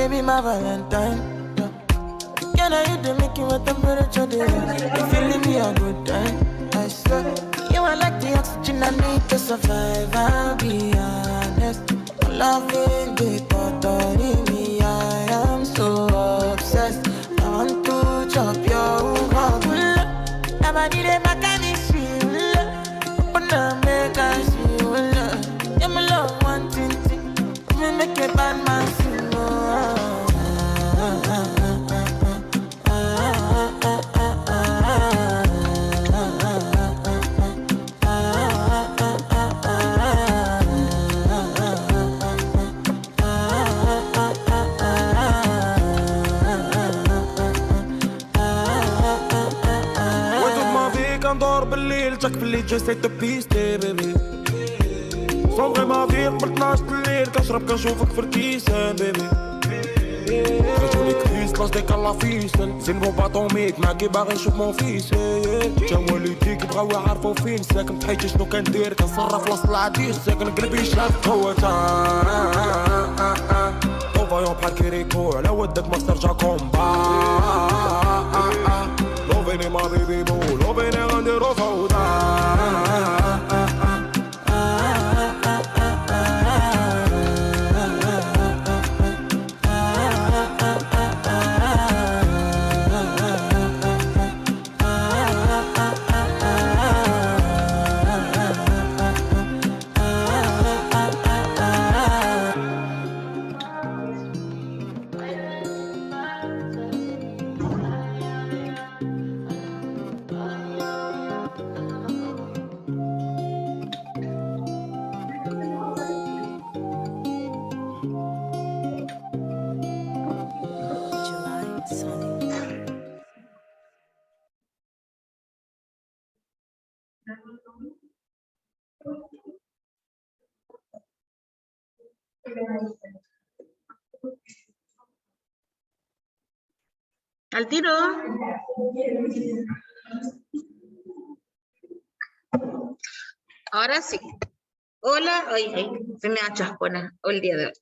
baby, my Valentine. Yeah. Can I hit the make you a temperature there? You feeling me a good time? I swear. You are like the oxygen I need to survive. I'll be honest. Loving the thought of me, I am so obsessed. I want to chop your heart. Never did it, my kind of shit. Open up, make I see you. Yeah, my love, one thing. Me make a bad man sing. ندور بالليل جاك في الليل جاي سيت بيستي بيبي صوغي ما فيك من 12 الليل كنشرب كنشوفك في الكيسان بيبي خرجوني كريس لاش ديك الله فيسن زين بو باطوميك معاكي باغي نشوف مون فيس تا والديك بغاو يعرفو فين ساكن في حياتي شنو كندير كنصرف وسط العديس ساكن قلبي شاف هو تا فايون بحال كيريكو على ودك ما ترجع كومبا لوفيني ما بيبي بو لوفيني غنديرو فوضى Al tiro. Ahora sí. Hola, ay, se me achascona el día de hoy.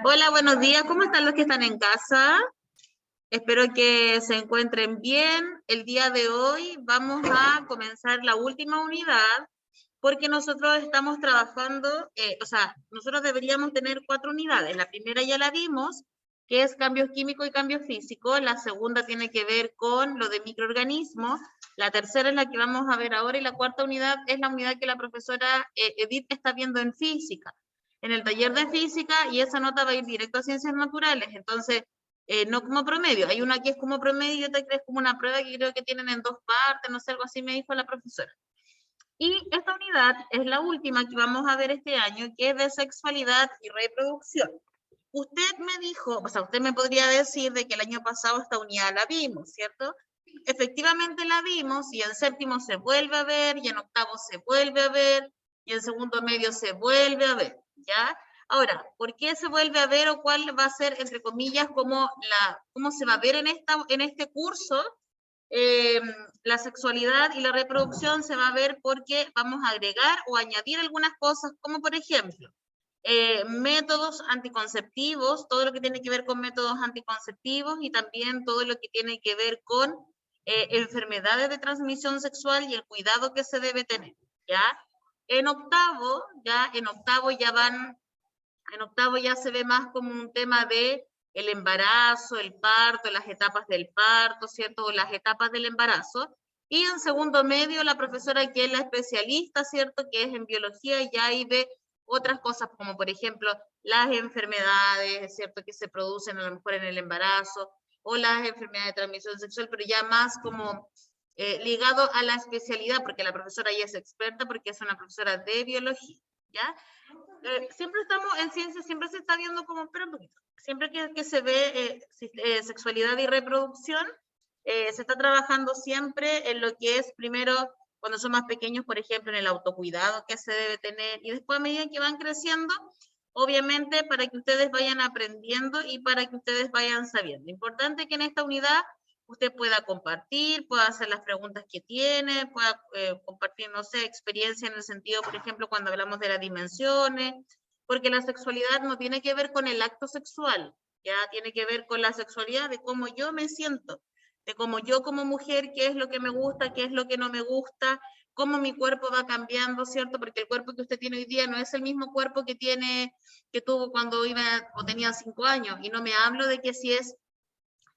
Hola, buenos días. ¿Cómo están los que están en casa? Espero que se encuentren bien. El día de hoy vamos a comenzar la última unidad porque nosotros estamos trabajando, nosotros deberíamos tener 4 unidades. La primera ya la vimos, que es cambios químicos y cambios físicos. La segunda tiene que ver con lo de microorganismos. La tercera es la que vamos a ver ahora y la cuarta unidad es la unidad que la profesora Edith está viendo en física, en el taller de física, y esa nota va a ir directo a ciencias naturales. Entonces, no como promedio. Hay una que es como promedio y otra que es como una prueba que creo que tienen en 2 partes, no sé, algo así me dijo la profesora. Y esta unidad es la última que vamos a ver este año, que es de sexualidad y reproducción. Usted me dijo, o sea, usted me podría decir de que el año pasado esta unidad la vimos, ¿cierto? Efectivamente la vimos, y en séptimo se vuelve a ver, y en octavo se vuelve a ver, y en segundo medio se vuelve a ver, ¿ya? Ahora, ¿por qué se vuelve a ver o cuál va a ser, entre comillas, cómo se va a ver en este curso? La sexualidad y la reproducción se va a ver porque vamos a agregar o añadir algunas cosas, como por ejemplo, métodos anticonceptivos, todo lo que tiene que ver con métodos anticonceptivos y también todo lo que tiene que ver con enfermedades de transmisión sexual y el cuidado que se debe tener, ¿ya? En octavo ya se ve más como un tema de el embarazo, el parto, las etapas del parto, ¿cierto? O las etapas del embarazo. Y en segundo medio, la profesora que es la especialista, ¿cierto? Que es en biología, y ya ahí ve otras cosas, como por ejemplo, las enfermedades, ¿cierto? Que se producen a lo mejor en el embarazo, o las enfermedades de transmisión sexual, pero ya más como ligado a la especialidad, porque la profesora ya es experta, porque es una profesora de biología, ¿ya? Siempre estamos en ciencia, siempre se está viendo como, espera un poquito, siempre que se ve sexualidad y reproducción, se está trabajando siempre en lo que es primero, cuando son más pequeños, por ejemplo, en el autocuidado que se debe tener, y después a medida que van creciendo, obviamente para que ustedes vayan aprendiendo y para que ustedes vayan sabiendo. Importante que en esta unidad usted pueda compartir, pueda hacer las preguntas que tiene, pueda compartir, no sé, experiencia en el sentido, por ejemplo, cuando hablamos de las dimensiones, porque la sexualidad no tiene que ver con el acto sexual, ya tiene que ver con la sexualidad, de cómo yo me siento, de cómo yo como mujer, qué es lo que me gusta, qué es lo que no me gusta, cómo mi cuerpo va cambiando, ¿cierto? Porque el cuerpo que usted tiene hoy día no es el mismo cuerpo que tuvo cuando iba o tenía 5 años, y no me hablo de que si es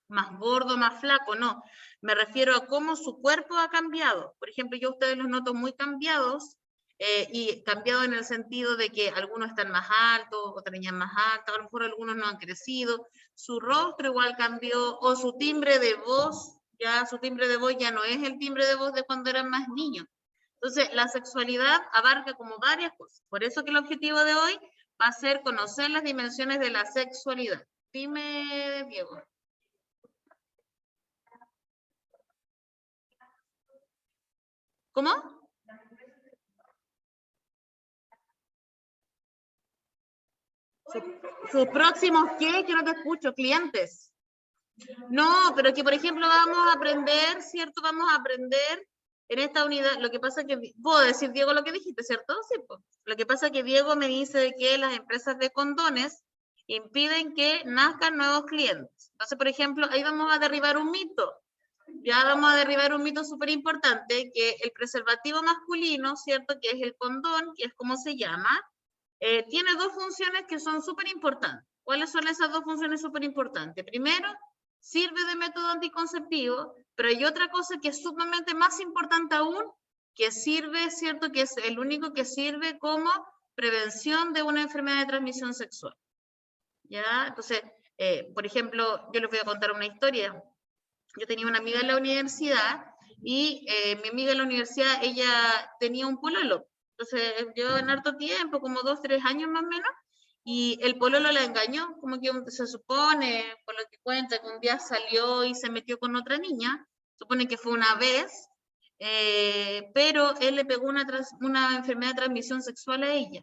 más gordo, más flaco, no. Me refiero a cómo su cuerpo ha cambiado. Por ejemplo, yo a ustedes los noto muy cambiados, y cambiado en el sentido de que algunos están más altos, otras niñas más altas, a lo mejor algunos no han crecido, su rostro igual cambió, o su timbre de voz, ya su timbre de voz ya no es el timbre de voz de cuando eran más niños. Entonces, la sexualidad abarca como varias cosas. Por eso que el objetivo de hoy va a ser conocer las dimensiones de la sexualidad. Dime, Diego. ¿Cómo? ¿Sus próximos qué? Que no te escucho, clientes. No, pero que por ejemplo vamos a aprender, ¿cierto? Vamos a aprender en esta unidad. Lo que pasa es que, puedo decir, Diego, lo que dijiste, ¿cierto? Sí, pues. Lo que pasa es que Diego me dice que las empresas de condones impiden que nazcan nuevos clientes. Entonces, por ejemplo, ahí vamos a derribar un mito. Ya vamos a derribar un mito súper importante, que el preservativo masculino, ¿cierto? Que es el condón, que es como se llama, tiene dos funciones que son súper importantes. ¿Cuáles son esas dos funciones súper importantes? Primero, sirve de método anticonceptivo, pero hay otra cosa que es sumamente más importante aún, que sirve, ¿cierto? Que es el único que sirve como prevención de una enfermedad de transmisión sexual. ¿Ya? Entonces, por ejemplo, yo les voy a contar una historia. Yo tenía una amiga en la universidad y mi amiga en la universidad, ella tenía un pololo. Entonces, yo en harto tiempo, como 2, 3 años más o menos, y el pololo la engañó, como que se supone, por lo que cuenta, que un día salió y se metió con otra niña, supone que fue una vez, pero él le pegó una enfermedad de transmisión sexual a ella.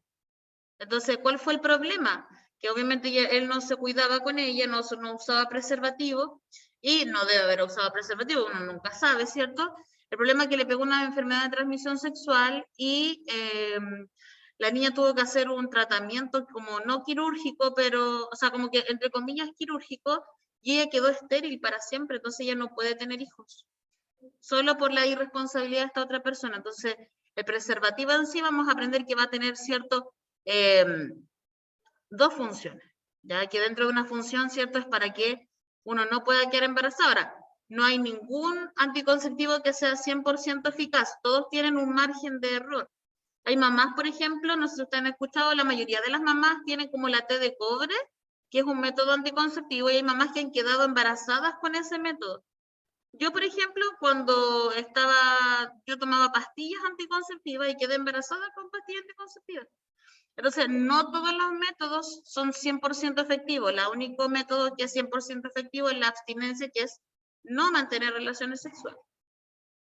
Entonces, ¿cuál fue el problema? Que obviamente él no se cuidaba con ella, no usaba preservativo, y no debe haber usado preservativo, uno nunca sabe, ¿cierto? El problema es que le pegó una enfermedad de transmisión sexual y la niña tuvo que hacer un tratamiento como no quirúrgico, pero, o sea, como que entre comillas quirúrgico, y ella quedó estéril para siempre, entonces ella no puede tener hijos, solo por la irresponsabilidad de esta otra persona. Entonces, el preservativo en sí vamos a aprender que va a tener cierto dos funciones, ya que dentro de una función, ¿cierto? Es para que uno no pueda quedar embarazada. Ahora, no hay ningún anticonceptivo que sea 100% eficaz, todos tienen un margen de error. Hay mamás, por ejemplo, no sé si ustedes han escuchado, la mayoría de las mamás tienen como la T de cobre, que es un método anticonceptivo, y hay mamás que han quedado embarazadas con ese método. Yo, por ejemplo, cuando yo tomaba pastillas anticonceptivas y quedé embarazada con pastillas anticonceptivas. Entonces, no todos los métodos son 100% efectivos. El único método que es 100% efectivo es la abstinencia, que es no mantener relaciones sexuales.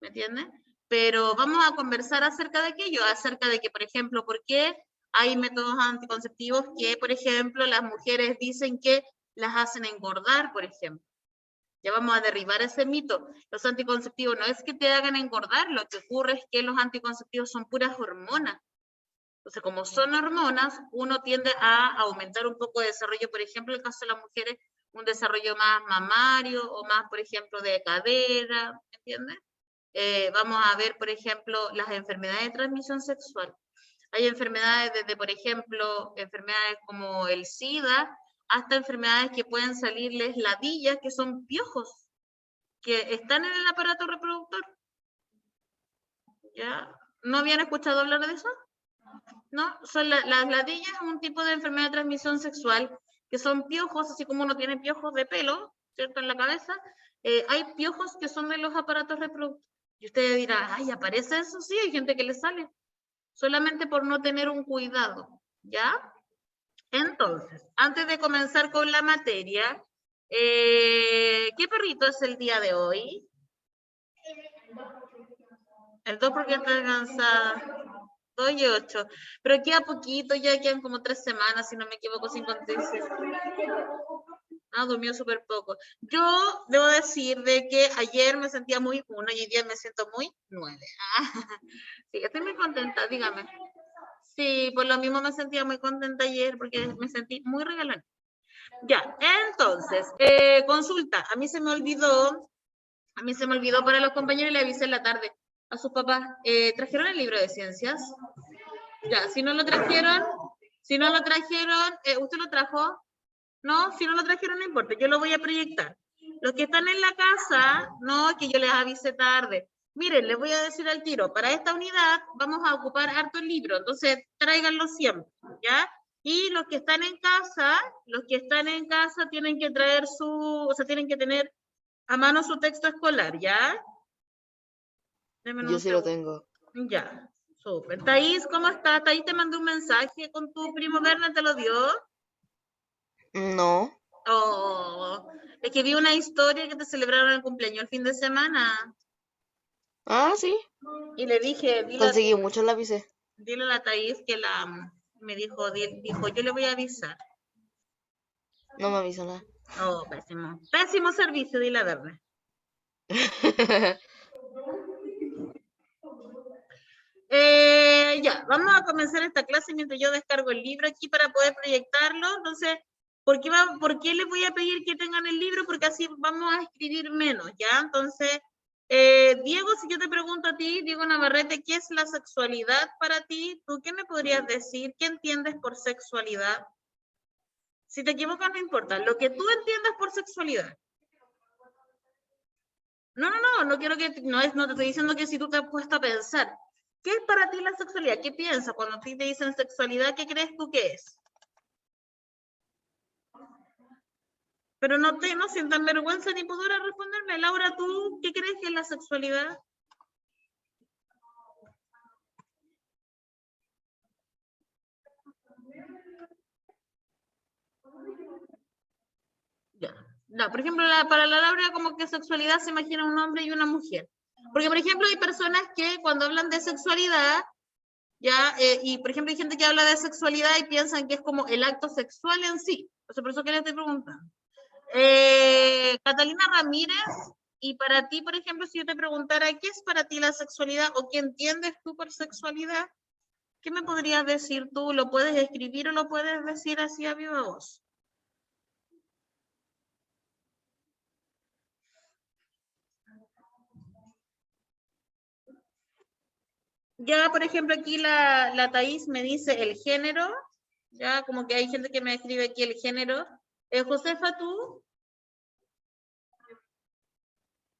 ¿Me entienden? Pero vamos a conversar acerca de aquello, acerca de que, por ejemplo, ¿por qué hay métodos anticonceptivos que, por ejemplo, las mujeres dicen que las hacen engordar, por ejemplo? Ya vamos a derribar ese mito. Los anticonceptivos no es que te hagan engordar, lo que ocurre es que los anticonceptivos son puras hormonas. Entonces, como son hormonas, uno tiende a aumentar un poco de desarrollo, por ejemplo, en el caso de las mujeres, un desarrollo más mamario o más, por ejemplo, de cadera, ¿entiendes? Vamos a ver, por ejemplo, las enfermedades de transmisión sexual. Hay enfermedades desde, por ejemplo, enfermedades como el SIDA, hasta enfermedades que pueden salirles ladillas, que son piojos, que están en el aparato reproductor. ¿Ya? ¿No habían escuchado hablar de eso? ¿No? Son las ladillas, un tipo de enfermedad de transmisión sexual, que son piojos, así como uno tiene piojos de pelo, ¿cierto? En la cabeza, hay piojos que son de los aparatos reproductores. Y usted dirá, ay, ¿aparece eso? Sí, hay gente que le sale, solamente por no tener un cuidado, ¿ya? Entonces, antes de comenzar con la materia, ¿qué perrito es el día de hoy? El 2 porque está cansada. 2 y 8. Pero queda poquito, ya quedan como 3 semanas, si no me equivoco, sin contarse. Ah, durmió súper poco. Yo debo decir de que ayer me sentía muy 1 y hoy día me siento muy 9. Sí, estoy muy contenta, dígame. Sí, por lo mismo me sentía muy contenta ayer porque me sentí muy regalona. Ya, entonces, consulta, a mí se me olvidó para los compañeros y le avisé en la tarde a sus papás, ¿trajeron el libro de ciencias? Ya, si no lo trajeron, ¿usted lo trajo? No, si no lo trajeron no importa, yo lo voy a proyectar. Los que están en la casa, no, que yo les avise tarde. Miren, les voy a decir al tiro, para esta unidad vamos a ocupar harto el libro, entonces tráiganlo siempre, ¿ya? Y los que están en casa, tienen que traer tienen que tener a mano su texto escolar, ¿ya? Denme Yo un sí lo segundo. tengo. Ya, súper. Thais, ¿cómo estás? Thais te mandó un mensaje con tu primo Berna, ¿te lo dio? No. Oh, es que vi una historia que te celebraron el cumpleaños el fin de semana. Ah, sí. Y le dije, Conseguí muchos lápices. dile a la Thais que me dijo, dijo, yo le voy a avisar. No me avisó nada. Oh, pésimo. Pésimo servicio, dile a Verne. Ya, vamos a comenzar esta clase mientras yo descargo el libro aquí para poder proyectarlo. Entonces, ¿por qué les voy a pedir que tengan el libro? Porque así vamos a escribir menos, ¿ya? Entonces, Diego, si yo te pregunto a ti, Diego Navarrete, ¿qué es la sexualidad para ti? ¿Tú qué me podrías decir? ¿Qué entiendes por sexualidad? Si te equivocas, no importa. Lo que tú entiendas por sexualidad. No quiero que, no te estoy diciendo que si tú te has puesto a pensar. ¿Qué es para ti la sexualidad? ¿Qué piensas cuando a ti te dicen sexualidad? ¿Qué crees tú que es? Pero no sientan vergüenza ni pudor a responderme. Laura, ¿tú qué crees que es la sexualidad? Ya. No, por ejemplo, para la Laura como que sexualidad se imagina un hombre y una mujer. Porque, por ejemplo, hay personas que cuando hablan de sexualidad, ya, y por ejemplo hay gente que habla de sexualidad y piensan que es como el acto sexual en sí. O sea, por eso que le estoy preguntando. Catalina Ramírez, y para ti, por ejemplo, si yo te preguntara, ¿qué es para ti la sexualidad o qué entiendes tú por sexualidad? ¿Qué me podrías decir tú? ¿Lo puedes escribir o lo puedes decir así a viva voz? Ya, por ejemplo, aquí la Thaís me dice el género, ya, como que hay gente que me escribe aquí el género. Josefa, ¿tú?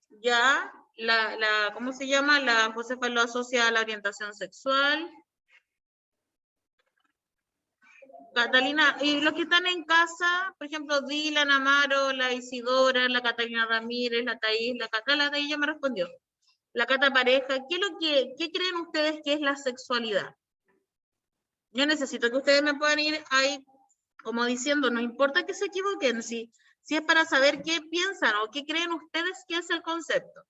Ya, ¿cómo se llama? La Josefa lo asocia a la orientación sexual. Catalina, y los que están en casa, por ejemplo, Dylan, Amaro, la Isidora, la Catalina Ramírez, la Thaís, la Thaís ya me respondió. La Cata Pareja, ¿qué creen ustedes que es la sexualidad? Yo necesito que ustedes me puedan ir ahí como diciendo, no importa que se equivoquen, si es para saber qué piensan o qué creen ustedes que es el concepto.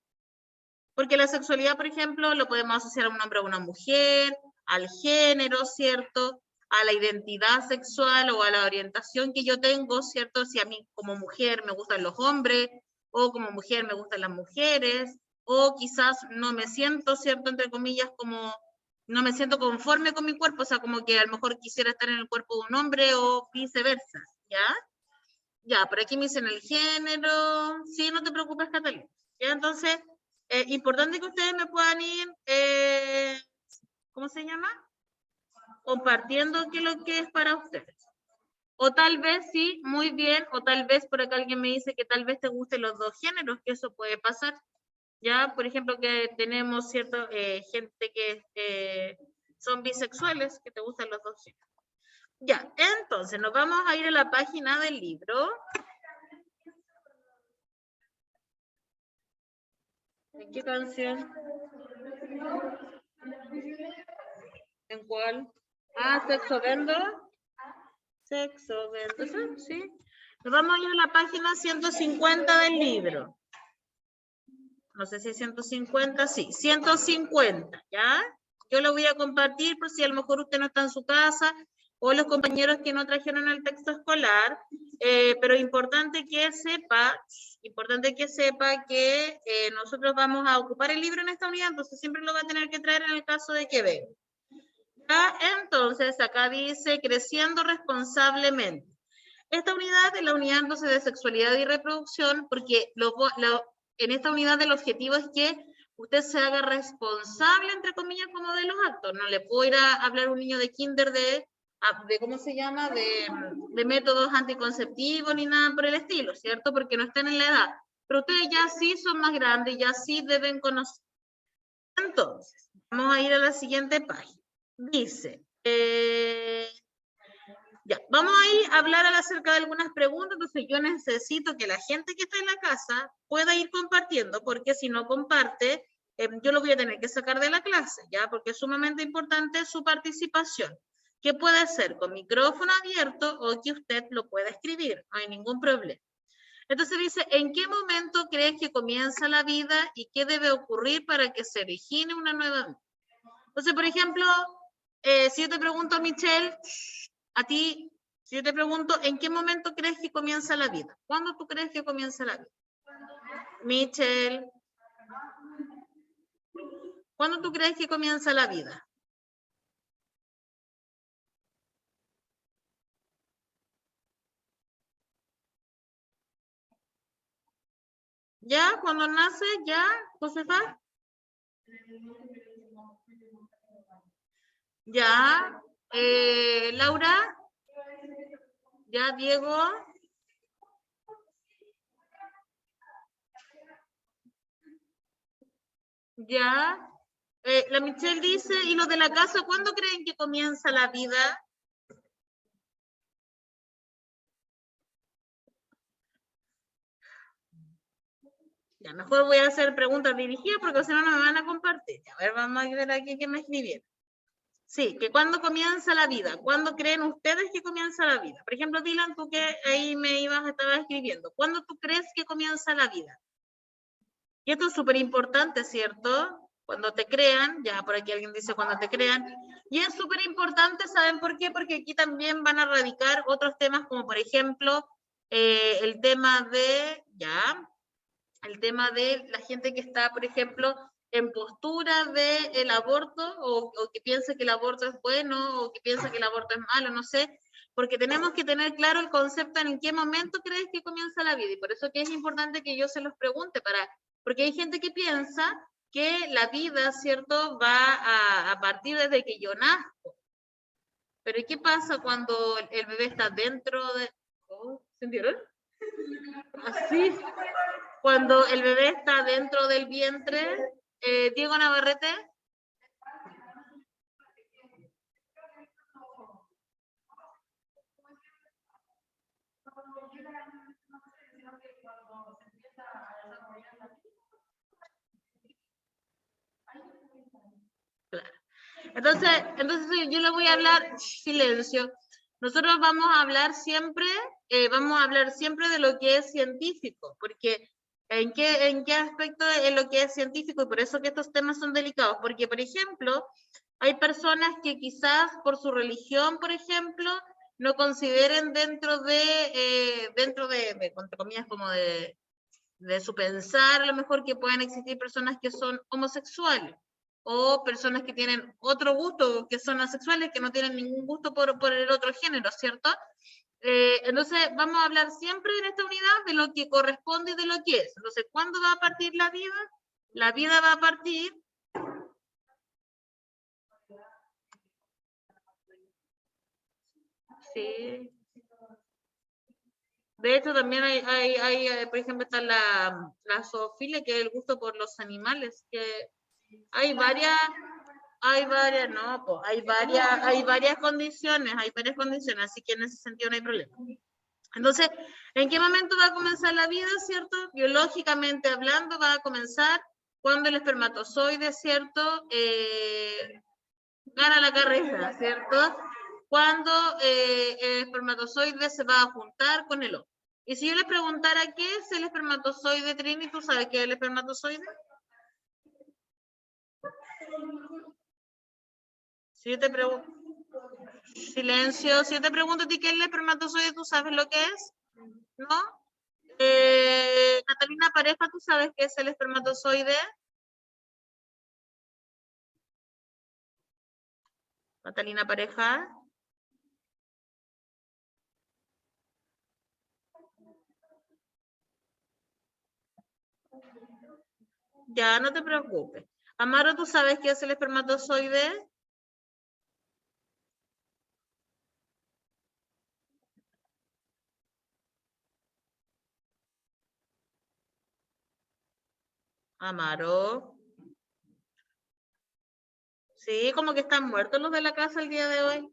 Porque la sexualidad, por ejemplo, lo podemos asociar a un hombre o a una mujer, al género, ¿cierto? A la identidad sexual o a la orientación que yo tengo, ¿cierto? Si a mí como mujer me gustan los hombres, o como mujer me gustan las mujeres, o quizás no me siento, ¿cierto? Entre comillas, como no me siento conforme con mi cuerpo, o sea, como que a lo mejor quisiera estar en el cuerpo de un hombre o viceversa, ¿ya? Ya, por aquí me dicen el género, sí, no te preocupes, Catalina. ¿Ya? Entonces, importante que ustedes me puedan ir, ¿cómo se llama? Compartiendo qué es lo que es para ustedes. O tal vez sí, muy bien, o tal vez por acá alguien me dice que tal vez te gusten los dos géneros, que eso puede pasar. Ya, por ejemplo, que tenemos cierta gente que son bisexuales, que te gustan los dos géneros. Ya, entonces nos vamos a ir a la página del libro. ¿En qué canción? ¿En cuál? Ah, Sexo Vendo. Sexo Vendo, sí. Nos vamos a ir a la página 150 del libro. No sé si es 150, sí, 150, ¿ya? Yo lo voy a compartir por si a lo mejor usted no está en su casa o los compañeros que no trajeron el texto escolar, pero importante que sepa que nosotros vamos a ocupar el libro en esta unidad, entonces siempre lo va a tener que traer en el caso de que venga. ¿Ya? Entonces, acá dice creciendo responsablemente. Esta unidad es la unidad entonces de sexualidad y reproducción, porque en esta unidad el objetivo es que usted se haga responsable, entre comillas, como de los actos. No le puedo ir a hablar a un niño de kinder de ¿cómo se llama? De métodos anticonceptivos ni nada por el estilo, ¿cierto? Porque no están en la edad. Pero ustedes ya sí son más grandes, ya sí deben conocer. Entonces, vamos a ir a la siguiente página. Dice, ya, vamos a ir a hablar acerca de algunas preguntas, entonces yo necesito que la gente que está en la casa pueda ir compartiendo, porque si no comparte, yo lo voy a tener que sacar de la clase, ¿ya? Porque es sumamente importante su participación, que puede ser con micrófono abierto o que usted lo pueda escribir, no hay ningún problema. Entonces dice, ¿en qué momento crees que comienza la vida y qué debe ocurrir para que se origine una nueva vida? Entonces, por ejemplo, si yo te pregunto, Michelle, a ti, si yo te pregunto, ¿en qué momento crees que comienza la vida? ¿Cuándo tú crees que comienza la vida? Michelle, ¿cuándo tú crees que comienza la vida? ¿Ya? ¿Cuándo nace? ¿Ya? ¿Josefa? ¿Ya? ¿Laura? ¿Ya? ¿Diego? ¿Ya? La Michelle dice, ¿y los de la casa cuándo creen que comienza la vida? Ya, mejor voy a hacer preguntas dirigidas porque si no, no me van a compartir. A ver, vamos a ver aquí qué me escribieron. Sí, que cuándo comienza la vida. ¿Cuándo creen ustedes que comienza la vida? Por ejemplo, Dylan, tú que ahí estabas escribiendo. ¿Cuándo tú crees que comienza la vida? Y esto es súper importante, ¿cierto? Cuando te crean, ya por aquí alguien dice cuando te crean. Y es súper importante, ¿saben por qué? Porque aquí también van a radicar otros temas como, por ejemplo, el tema de, ya, el tema de la gente que está, por ejemplo, en postura del aborto o que piensa que el aborto es bueno o que piensa que el aborto es malo, no sé, porque tenemos que tener claro el concepto en qué momento crees que comienza la vida y por eso que es importante que yo se los pregunte, porque hay gente que piensa que la vida, ¿cierto?, va a partir desde que yo nazco. Pero ¿qué pasa cuando el bebé está dentro de... Oh, ¿sintieron? Así. Cuando el bebé está dentro del vientre, Diego Navarrete. Claro. Entonces yo le voy a hablar, silencio. Nosotros vamos a hablar siempre de lo que es científico, porque ¿en qué aspecto es lo que es científico? Y por eso que estos temas son delicados, porque, por ejemplo, hay personas que quizás por su religión, por ejemplo, no consideren dentro de, entre comillas, como de su pensar, a lo mejor que puedan existir personas que son homosexuales o personas que tienen otro gusto, que son asexuales, que no tienen ningún gusto por el otro género, ¿cierto? Entonces, vamos a hablar siempre en esta unidad de lo que corresponde y de lo que es. Entonces, ¿cuándo va a partir la vida? La vida va a partir... Sí. De hecho, también por ejemplo, está la zoofilia, que es el gusto por los animales, que hay varias, no, pues, hay varias condiciones, así que en ese sentido no hay problema. Entonces, ¿en qué momento va a comenzar la vida, cierto? Biológicamente hablando, va a comenzar cuando el espermatozoide, ¿cierto? Gana la carrera, ¿cierto? Cuando el espermatozoide se va a juntar con el óvulo. Y si yo les preguntara qué es el espermatozoide, Trini, ¿tú sabes qué es el espermatozoide? Si yo te pregunto, silencio, si yo te pregunto a ti qué es el espermatozoide, ¿tú sabes lo que es? ¿No? Catalina Pareja, ¿tú sabes qué es el espermatozoide? Catalina Pareja. Ya, no te preocupes. Amaro, ¿tú sabes qué es el espermatozoide? Amaro. Sí, como que están muertos los de la casa el día de hoy.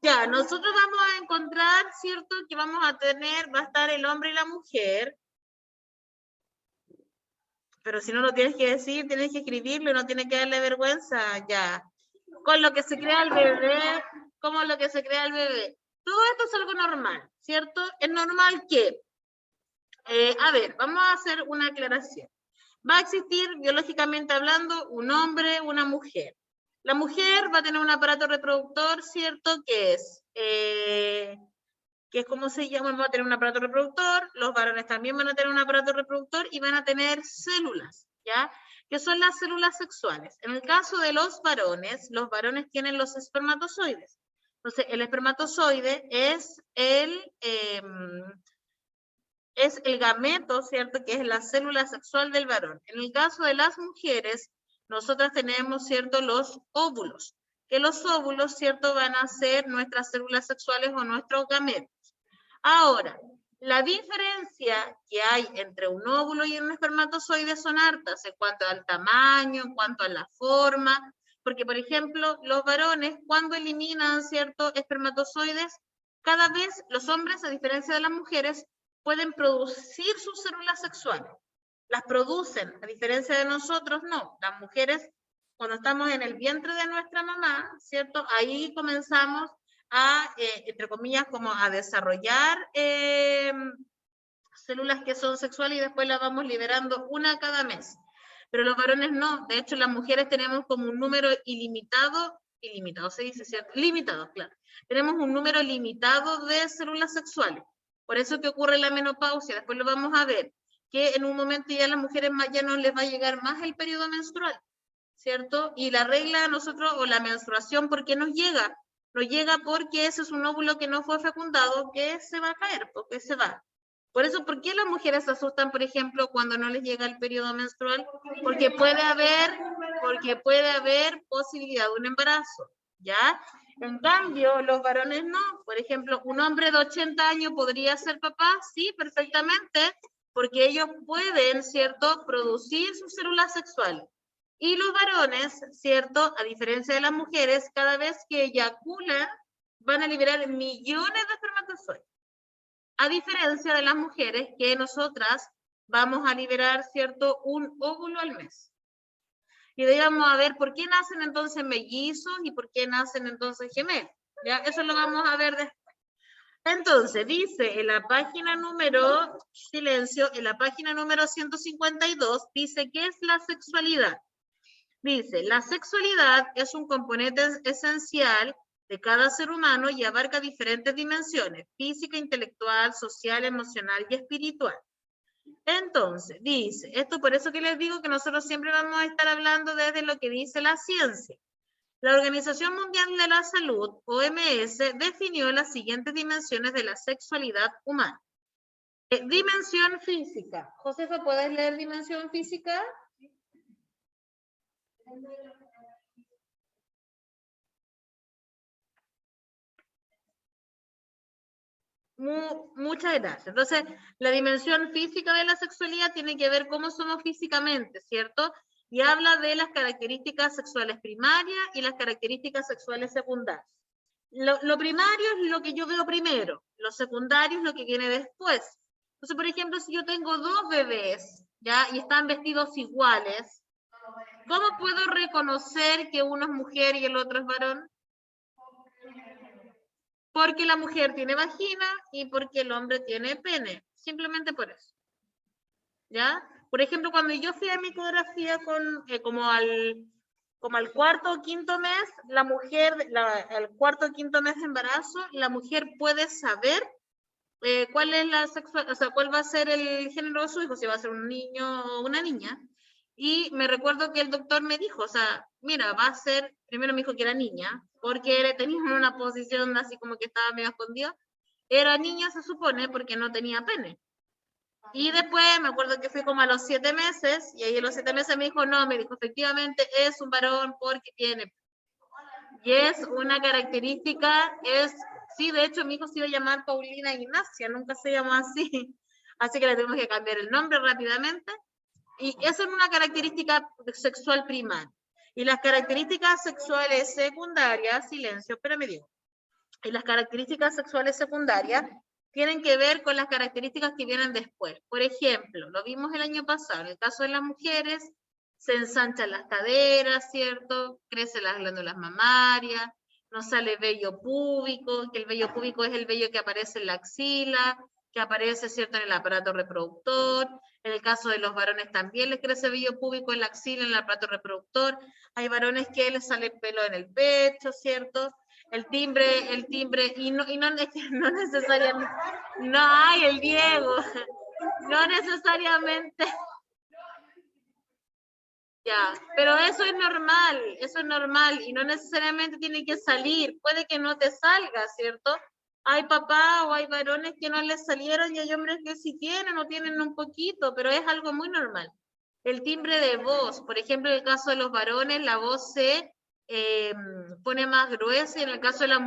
Ya, nosotros vamos a encontrar, ¿cierto? Que vamos a tener, va a estar el hombre y la mujer. Pero si no lo tienes que decir, tienes que escribirlo, no tienes que darle vergüenza, ya. Con lo que se crea el bebé, como lo que se crea el bebé. Todo esto es algo normal, ¿cierto? Es normal que, a ver, vamos a hacer una aclaración. Va a existir, biológicamente hablando, un hombre, una mujer. La mujer va a tener un aparato reproductor, ¿cierto? Que es como se llama, va a tener un aparato reproductor, los varones también van a tener un aparato reproductor y van a tener células, ¿ya? Que son las células sexuales. En el caso de los varones tienen los espermatozoides. Entonces, el espermatozoide es el gameto, ¿cierto? Que es la célula sexual del varón. En el caso de las mujeres, nosotras tenemos, ¿cierto? Los óvulos, que los óvulos, ¿cierto? Van a ser nuestras células sexuales o nuestros gametos. Ahora, la diferencia que hay entre un óvulo y un espermatozoide son hartas en cuanto al tamaño, en cuanto a la forma, porque, por ejemplo, los varones, cuando eliminan ciertos espermatozoides, cada vez los hombres, a diferencia de las mujeres, pueden producir sus células sexuales. Las producen, a diferencia de nosotros, no. Las mujeres, cuando estamos en el vientre de nuestra mamá, ¿cierto? Ahí comenzamos a, entre comillas, como a desarrollar células que son sexuales y después las vamos liberando una cada mes. Pero los varones no. De hecho, las mujeres tenemos como un número ilimitado se dice, ¿cierto? Limitado, claro. Tenemos un número limitado de células sexuales. Por eso que ocurre la menopausia, después lo vamos a ver, que en un momento ya a las mujeres ya no les va a llegar más el periodo menstrual, ¿cierto? Y la regla a nosotros, o la menstruación, ¿por qué nos llega? Nos llega porque ese es un óvulo que no fue fecundado, que se va a caer, porque se va. Por eso, ¿por qué las mujeres se asustan, por ejemplo, cuando no les llega el periodo menstrual? Porque puede haber posibilidad de un embarazo, ¿ya? En cambio, los varones no. Por ejemplo, un hombre de 80 años podría ser papá, sí, perfectamente, porque ellos pueden, ¿cierto?, producir sus células sexuales. Y los varones, ¿cierto?, a diferencia de las mujeres, cada vez que eyaculan, van a liberar millones de espermatozoides. A diferencia de las mujeres, que nosotras vamos a liberar, ¿cierto?, un óvulo al mes. Y de ahí vamos a ver por qué nacen entonces mellizos y por qué nacen entonces gemelos. ¿Ya? Eso lo vamos a ver después. Entonces, dice en la página número, silencio, en la página número 152, dice, ¿qué es la sexualidad? Dice, la sexualidad es un componente esencial de cada ser humano y abarca diferentes dimensiones, física, intelectual, social, emocional y espiritual. Entonces, dice, esto por eso que les digo que nosotros siempre vamos a estar hablando desde lo que dice la ciencia. La Organización Mundial de la Salud, OMS, definió las siguientes dimensiones de la sexualidad humana. Dimensión física. Josefa, ¿puedes leer dimensión física? Muchas gracias. Entonces, la dimensión física de la sexualidad tiene que ver cómo somos físicamente, ¿cierto? Y habla de las características sexuales primarias y las características sexuales secundarias. Lo primario es lo que yo veo primero, lo secundario es lo que viene después. Entonces, por ejemplo, si yo tengo dos bebés, ¿ya? Y están vestidos iguales, ¿cómo puedo reconocer que uno es mujer y el otro es varón? Porque la mujer tiene vagina y porque el hombre tiene pene. Simplemente por eso. ¿Ya? Por ejemplo, cuando yo fui a mi ecografía como al cuarto o quinto mes, la mujer, al cuarto o quinto mes de embarazo, la mujer puede saber cuál es la sexual, o sea, cuál va a ser el género de su hijo, si va a ser un niño o una niña. Y me recuerdo que el doctor me dijo, o sea, mira, va a ser, primero me dijo que era niña, porque tenía una posición así como que estaba medio escondido. Era niña, se supone, porque no tenía pene. Y después me acuerdo que fui como a los 7 meses, y ahí a los 7 meses me dijo, no, me dijo, efectivamente es un varón porque tiene. Y es una característica, sí, de hecho mi hijo se iba a llamar Paulina Ignacia, nunca se llamó así. Así que le tuvimos que cambiar el nombre rápidamente. Y eso es una característica sexual primaria. Y las características sexuales secundarias, silencio, espérame digo. Y las características sexuales secundarias tienen que ver con las características que vienen después. Por ejemplo, lo vimos el año pasado, en el caso de las mujeres, se ensanchan las caderas, ¿cierto? Crecen las glándulas mamarias, nos sale vello púbico, que el vello púbico es el vello que aparece en la axila, que aparece, ¿cierto?, en el aparato reproductor. En el caso de los varones también les crece vello púbico en la axila, en el aparato reproductor. Hay varones que les sale pelo en el pecho, ¿cierto? El timbre, y no necesariamente, no hay el Diego, no necesariamente, ya, pero eso es normal, y no necesariamente tiene que salir, puede que no te salga, ¿cierto? Hay papás o hay varones que no les salieron y hay hombres que sí tienen o tienen un poquito, pero es algo muy normal. El timbre de voz, por ejemplo, en el caso de los varones, la voz se pone más gruesa, y en el caso de las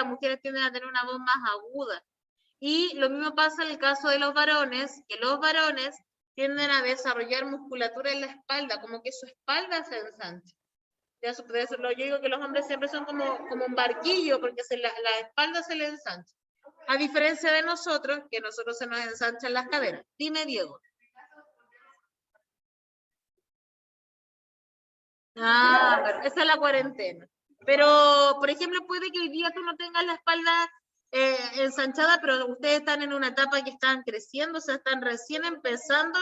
mujeres tienden a tener una voz más aguda. Y lo mismo pasa en el caso de los varones, que los varones tienden a desarrollar musculatura en la espalda, como que su espalda se ensancha. Por eso yo digo que los hombres siempre son como un barquillo, porque la espalda se le ensancha. A diferencia de nosotros, que nosotros se nos ensanchan las caderas. Dime, Diego. Pero esa es la cuarentena. Pero, por ejemplo, puede que hoy día tú no tengas la espalda ensanchada, pero ustedes están en una etapa que están creciendo, o sea, están recién empezando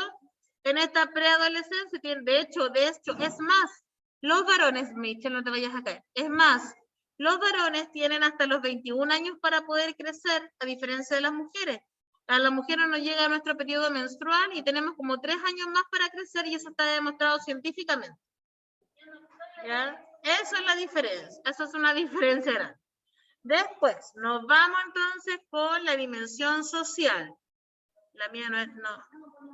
en esta preadolescencia. De hecho, es más, los varones, Michelle, no te vayas a caer, es más, los varones tienen hasta los 21 años para poder crecer, a diferencia de las mujeres. A las mujeres nos llega nuestro periodo menstrual y tenemos como 3 años más para crecer, y eso está demostrado científicamente. ¿Ya? Eso es la diferencia, eso es una diferencia grande. Después, nos vamos entonces con la dimensión social. La mía no es,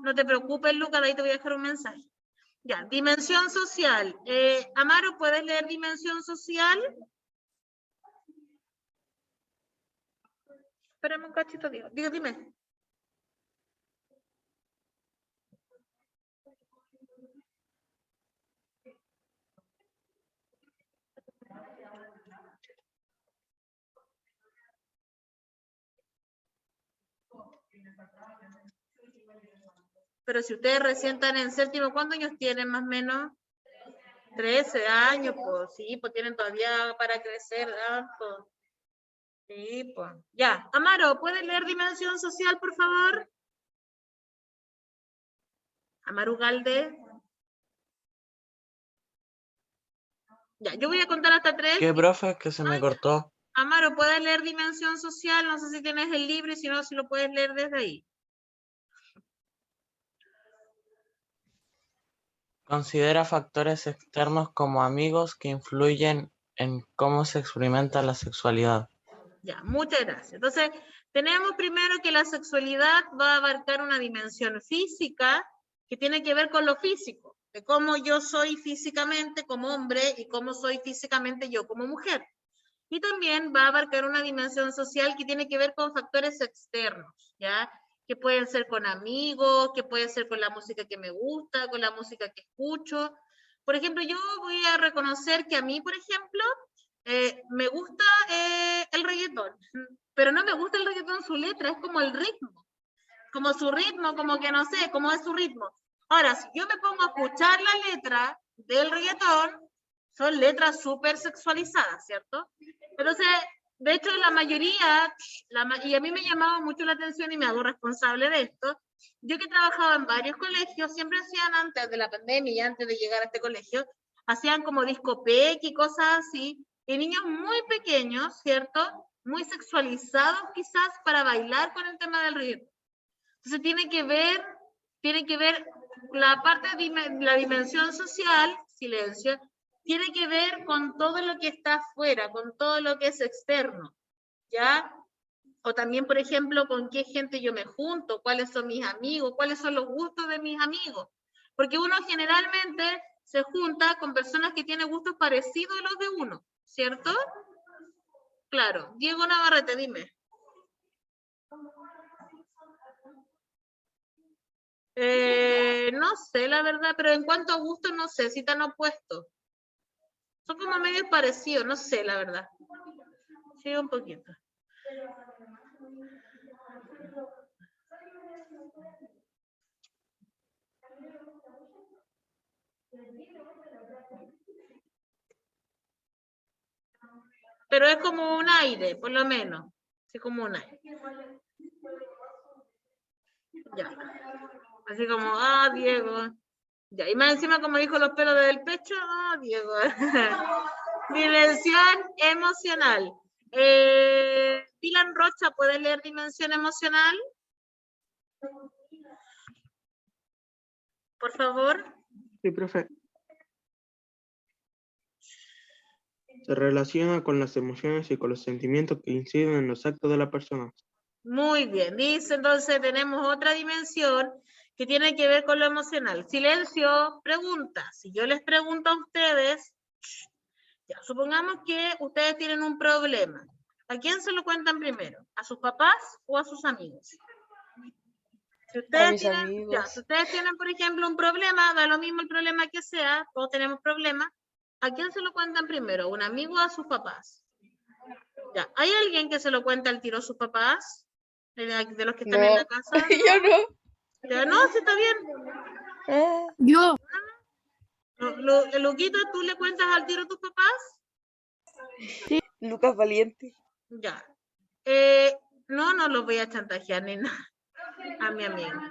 no te preocupes, Lucas, ahí te voy a dejar un mensaje. Ya, dimensión social. Amaro, ¿puedes leer dimensión social? Espérame un cachito, dime. Pero si ustedes recién están en séptimo, ¿cuántos años tienen más o menos? 13 años, pues sí, pues tienen todavía para crecer, ¿verdad? Pues, sí, pues. Ya, Amaro, ¿puedes leer dimensión social, por favor? Amaru Galde. Ya, yo voy a contar hasta 3. ¿Qué, profe? Que se me cortó. Amaro, ¿puedes leer dimensión social? No sé si tienes el libro, y si no, si lo puedes leer desde ahí. Considera factores externos como amigos que influyen en cómo se experimenta la sexualidad. Ya, muchas gracias. Entonces, tenemos primero que la sexualidad va a abarcar una dimensión física que tiene que ver con lo físico, de cómo yo soy físicamente como hombre y cómo soy físicamente yo como mujer. Y también va a abarcar una dimensión social que tiene que ver con factores externos, ¿ya? Que pueden ser con amigos, que puede ser con la música que me gusta, con la música que escucho. Por ejemplo, yo voy a reconocer que a mí, por ejemplo, me gusta el reggaetón, pero no me gusta el reggaetón su letra, es como el ritmo, como su ritmo, como que no sé, cómo es su ritmo. Ahora, si yo me pongo a escuchar la letra del reggaetón, son letras súper sexualizadas, ¿cierto? Entonces, de hecho, la mayoría, y a mí me llamaba mucho la atención y me hago responsable de esto, yo que trabajaba en varios colegios, siempre hacían antes de la pandemia y antes de llegar a este colegio, hacían como discopeca y cosas así, y niños muy pequeños, ¿cierto? Muy sexualizados quizás para bailar con el tema del reggaetón. Entonces tiene que ver la parte de la dimensión social, silencio, tiene que ver con todo lo que está afuera, con todo lo que es externo, ¿ya? O también, por ejemplo, con qué gente yo me junto, cuáles son mis amigos, cuáles son los gustos de mis amigos. Porque uno generalmente se junta con personas que tienen gustos parecidos a los de uno, ¿cierto? Claro. Diego Navarrete, dime. No sé, la verdad, pero en cuanto a gustos, no sé si están opuestos. Son como medio parecidos, no sé, la verdad. Sí, un poquito. Pero es como un aire, por lo menos. Sí, como un aire. Ya. Así como, ah, Diego. Ya, y más encima, como dijo los pelos del pecho, ah, Diego. Dimensión emocional. Dylan Rocha, ¿puede leer dimensión emocional? Por favor. Sí, profe. Se relaciona con las emociones y con los sentimientos que inciden en los actos de la persona. Muy bien, dice entonces tenemos otra dimensión que tiene que ver con lo emocional. Silencio, pregunta. Si yo les pregunto a ustedes, ya, supongamos que ustedes tienen un problema. ¿A quién se lo cuentan primero? ¿A sus papás o a sus amigos? Si A ustedes mis tienen, amigos. ya, si ustedes tienen, por ejemplo, un problema, da lo mismo el problema que sea, todos tenemos problemas, ¿a quién se lo cuentan primero? ¿A un amigo o a sus papás? Ya, ¿hay alguien que se lo cuenta al tiro a sus papás? De los que están en No, la casa. yo no. Ya, no, sí está bien. Ah, Yo, Luquito, ¿tú le cuentas al tiro a tus papás? Lucas Valiente. Ya. No los voy a chantajear ni nada a mi amigo.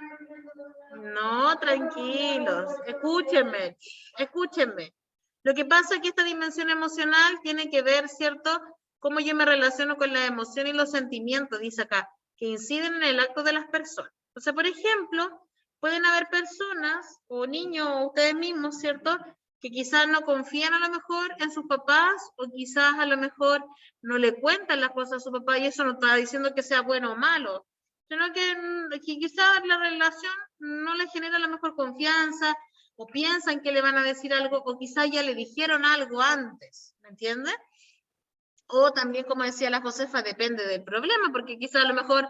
No, tranquilos. Escúchenme, escúchenme. Lo que pasa es que esta dimensión emocional tiene que ver, ¿cierto? Cómo yo me relaciono con la emoción y los sentimientos, dice acá, que inciden en el acto de las personas. O sea, por ejemplo, pueden haber personas o niños o ustedes mismos, ¿cierto? Que quizás no confían a lo mejor en sus papás o quizás a lo mejor no le cuentan las cosas a su papá y eso no está diciendo que sea bueno o malo, sino que quizás la relación no le genera la mejor confianza o piensan que le van a decir algo o quizás ya le dijeron algo antes, ¿me entiendes? O también, como decía la Josefa, depende del problema, porque quizás a lo mejor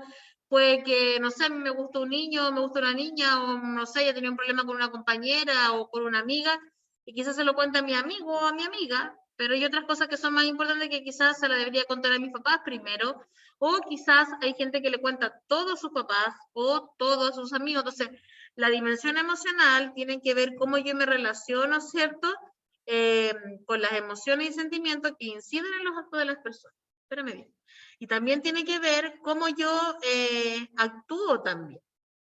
puede que, no sé, a mí me gusta un niño, me gusta una niña, o no sé, ya tenía un problema con una compañera o con una amiga, y quizás se lo cuenta a mi amigo o a mi amiga, pero hay otras cosas que son más importantes que quizás se la debería contar a mis papás primero, o quizás hay gente que le cuenta a todos sus papás o todos sus amigos. Entonces, la dimensión emocional tiene que ver cómo yo me relaciono, ¿cierto? Con las emociones y sentimientos que inciden en los actos de las personas. Espérame bien. Y también tiene que ver cómo yo actúo también.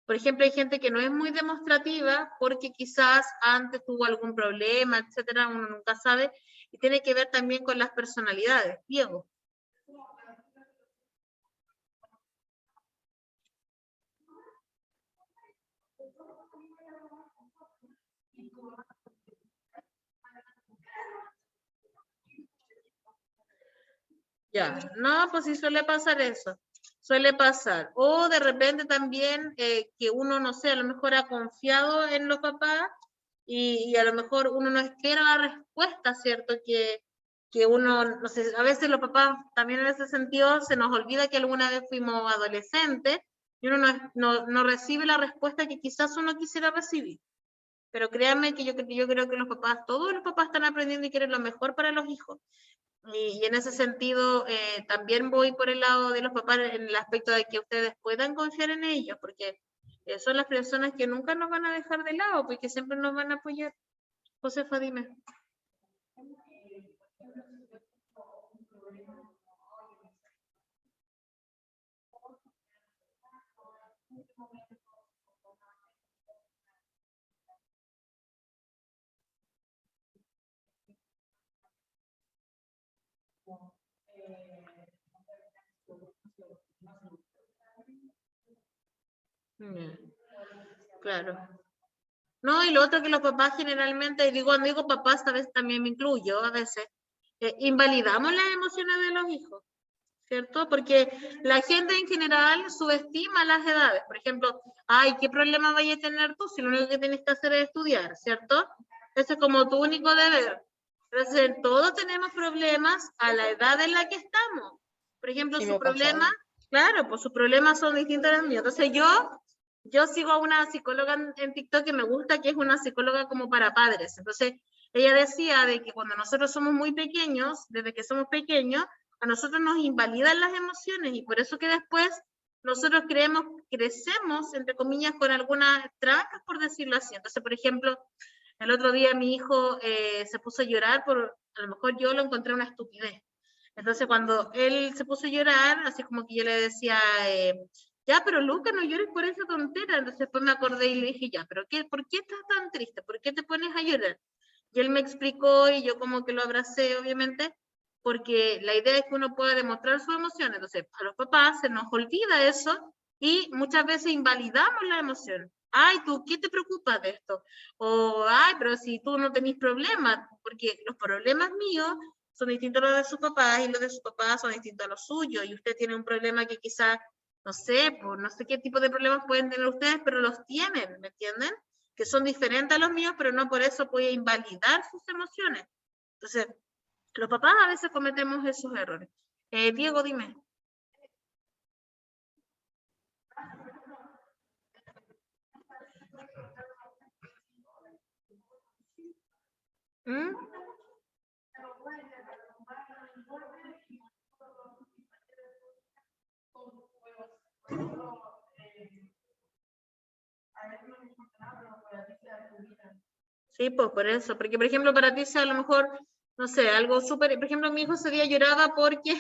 Por ejemplo, hay gente que no es muy demostrativa porque quizás antes tuvo algún problema, etcétera, uno nunca sabe, y tiene que ver también con las personalidades. Diego. Ya, no, pues sí suele pasar eso, suele pasar. O de repente también que uno, no sé, a lo mejor ha confiado en los papás y a lo mejor uno no espera la respuesta, ¿cierto? Que uno, no sé, a veces los papás también en ese sentido se nos olvida que alguna vez fuimos adolescentes y uno no recibe la respuesta que quizás uno quisiera recibir. Pero créanme que yo creo que los papás, todos los papás están aprendiendo y quieren lo mejor para los hijos. Y en ese sentido, también voy por el lado de los papás en el aspecto de que ustedes puedan confiar en ellos, porque son las personas que nunca nos van a dejar de lado, porque siempre nos van a apoyar. Josefa, dime. Claro. No, y lo otro que los papás generalmente, digo, cuando digo papás, a veces también me incluyo, a veces, invalidamos las emociones de los hijos. ¿cierto? Porque la gente en general subestima las edades. Por ejemplo, ay, ¿qué problema vayas a tener tú si lo único que tienes que hacer es estudiar, ¿cierto? Ese es como tu único deber. Entonces, todos tenemos problemas a la edad en la que estamos. Por ejemplo, Sí, me sus ha pasado. problemas, claro, pues sus problemas son distintos a los míos. Entonces, yo sigo a una psicóloga en TikTok que me gusta, que es una psicóloga como para padres. Entonces, ella decía de que cuando nosotros somos muy pequeños, desde que somos pequeños, a nosotros nos invalidan las emociones y por eso que después nosotros crecemos, entre comillas, con algunas trancas, por decirlo así. Entonces, por ejemplo, el otro día mi hijo se puso a llorar a lo mejor yo lo encontré una estupidez. Entonces, cuando él se puso a llorar, así como que yo le decía, ya, pero Luca, no llores por esa tontera. Entonces después me acordé y le dije, ya, pero ¿por qué estás tan triste? ¿Por qué te pones a llorar? Y él me explicó y yo como que lo abracé, obviamente, porque la idea es que uno pueda demostrar sus emociones. Entonces, a los papás se nos olvida eso y muchas veces invalidamos la emoción. Ay, ¿tú qué te preocupas de esto? O, ay, pero si tú no tenés problemas, porque los problemas míos son distintos a los de sus papás y los de sus papás son distintos a los suyos y usted tiene un problema que quizás, no sé, pues no sé qué tipo de problemas pueden tener ustedes, pero los tienen, ¿me entienden? Que son diferentes a los míos, pero no por eso voy a invalidar sus emociones. Entonces, los papás a veces cometemos esos errores. Diego, dime. ¿Mm? Sí, pues por eso, porque por ejemplo para ti sea a lo mejor, no sé, algo súper, por ejemplo mi hijo ese día lloraba porque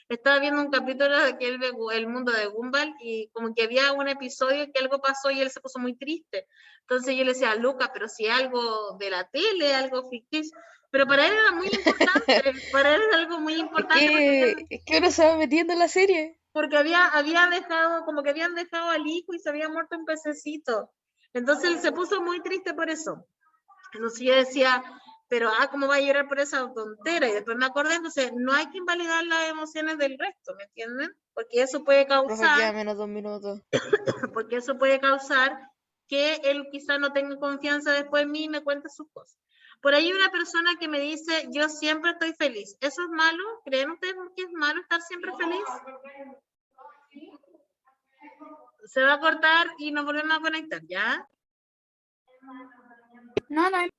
estaba viendo un capítulo de que él ve el mundo de Gumball y como que había un episodio que algo pasó y él se puso muy triste. Entonces yo le decía, Luca, pero si algo de la tele, algo ficticio, pero para él era muy importante, para él era algo muy importante Es que uno se va metiendo en la serie. porque había dejado, como que habían dejado al hijo y se había muerto un pececito. Entonces él se puso muy triste por eso. Entonces yo decía, pero ¿cómo va a llorar por esa tontera? Y después me acordé, entonces no hay que invalidar las emociones del resto, ¿me entienden? Porque eso puede Profe, queda causar, menos 2 minutos. porque eso puede causar que él quizá no tenga confianza después en mí y me cuente sus cosas. Por ahí hay una persona que me dice, yo siempre estoy feliz. ¿Eso es malo? ¿Creen ustedes que es malo estar siempre feliz? Se va a cortar y nos volvemos a conectar, ¿ya? No, no hay